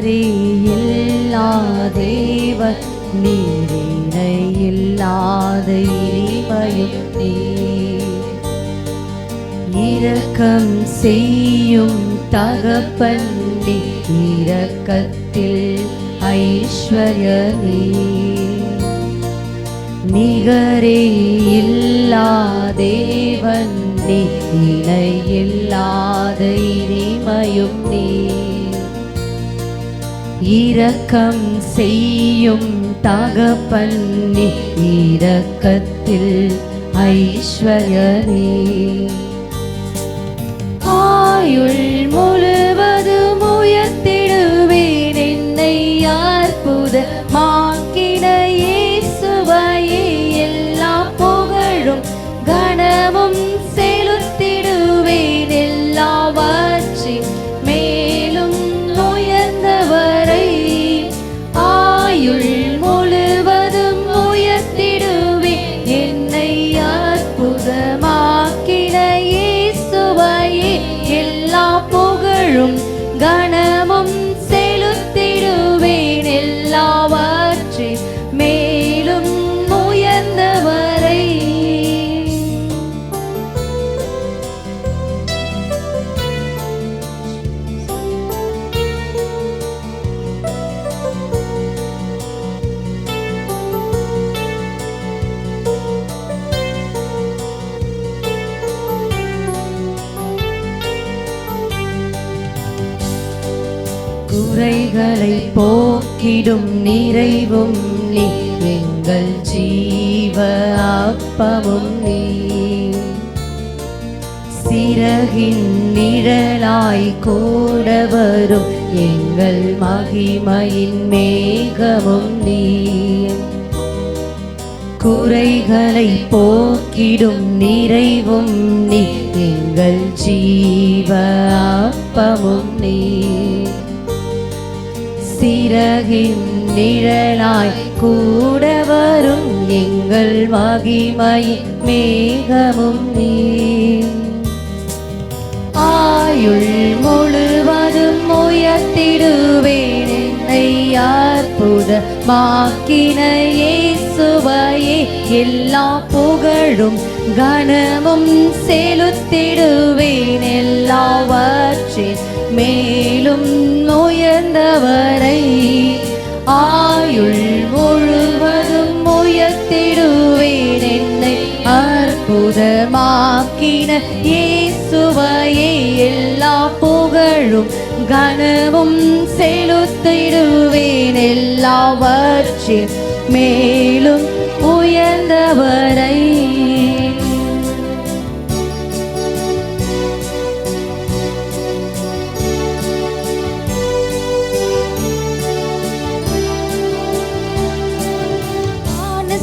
நிகரே இல்லா தேவன் நீரினை இல்லாத இனிமையும் நீர். இரக்கம் செய்யும் தகப்பன் நீ, இரக்கத்தில் ஐஸ்வர்ய நீர். நிகரே இல்லா தேவன் நீ, இணை இல்லாத இனிமையும் நீர். இரக்கம் செய்யும் தகப்பன் நீ, இரக்கத்தில் ஐஸ்வர்ய நீர். ஆயுள் முழுவதும் உயர்த்திடுவேன் என்னை அற்புதமாக்கின இயேசுவையே. எல்லா புகழும் கனமும் செலுத்திடுவேன் எல்லாவற்றின் மேலும் உயர்ந்தவரை. ஆயுள் முழுவதும் உயர்த்திடுவேன் என்னை அற்புதமாக்கின இயேசுவையே. எல்லா புகழும் கனமும் செலுத்திடுவேன் எல்லாவற்றின் மேலும் உயர்ந்தவரை. குறைகளை போக்கிடும் நிறைவும் நீ, எங்கள் ஜீவ அப்பமும் நீ. சிறகின் நிழலாய் கூட வரும் எங்கள் மகிமையின் மேகமும் நீ. குறைகளை போக்கிடும் நிறைவும் நீ, எங்கள் ஜீவ அப்பமும் நீ. சிறகின் நிழலாய் கூட வரும் எங்கள் மகிமையின் மேகமும் நீ. ஆயுள் முழுவதும் உயர்த்திடுவேன் என்னை அற்புதமாக்கின இயேசுவையே. எல்லா புகழும் கனமும் செலுத்திடுவேன் எல்லாவற்றின் மேலும் உயர்ந்தவரை. ஆயுள் முழுவதும் உயர்த்திடுவேன் என்னை அற்புதமாக்கின இயேசுவையே. எல்லா புகழும் கனமும் செலுத்திடுவேன் எல்லாவற்றின் மேலும் உயர்ந்தவரை.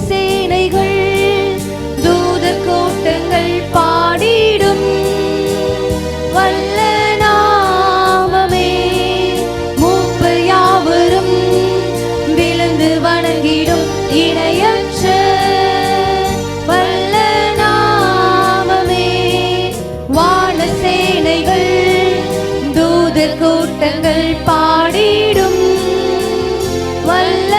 சேனைகள் தூதர் கூட்டங்கள் பாடிடும் வல்ல நாமமே. மூப்பர் யாவரும் விழுந்து வணங்கிடும் இணையற்ற வல்ல நாமமே. வான சேனைகள் தூதர் கூட்டங்கள் பாடிடும் வல்ல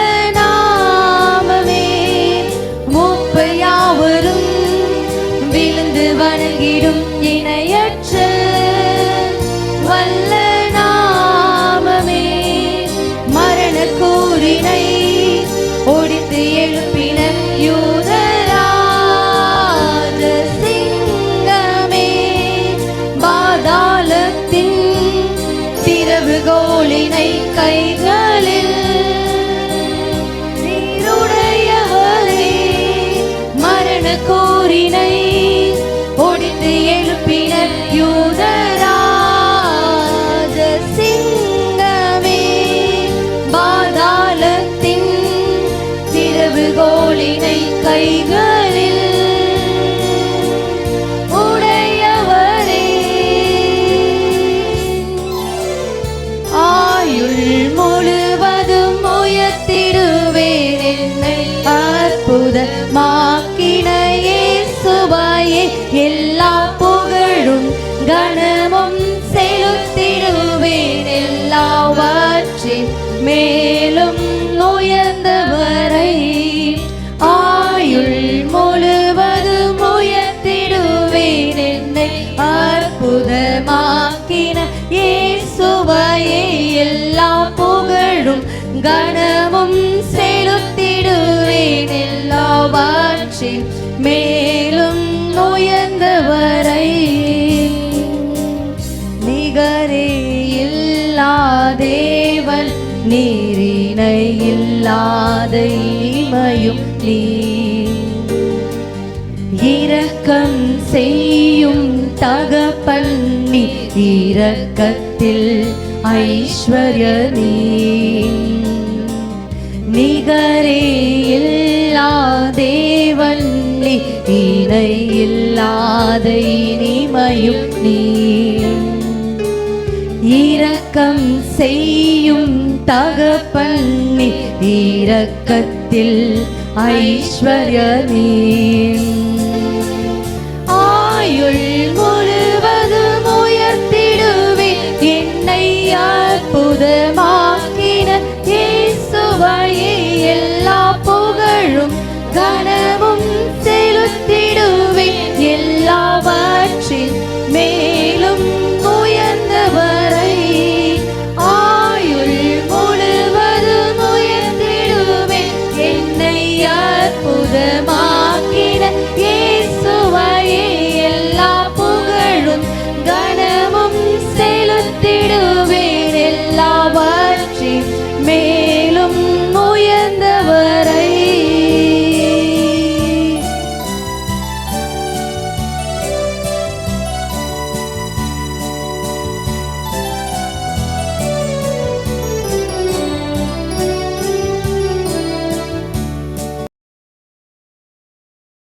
விழுந்து வணங்கிடும் இணையற்ற வல்ல நாமமே. மரண கூறினை ஒடித்து எழுப்பி கனமும் செலுத்திடுவேன் எல்லாவற்றின் மேலும் உயர்ந்தவரை. நிகரே இல்லா தேவன் நீரினை இல்லாத இனிமையும் நீ. இரக்கம் செய்யும் தகப்பன் நீ, இரக்கத்தில் ஐஸ்வர்ய நீ. நிகரே இல்லா தேவன் நீ, இணை இல்லாத இனிமையும் நீ. இரக்கம் செய்யும் தகப்பன் நீ, இரக்கத்தில் ஐஸ்வர்ய நீ.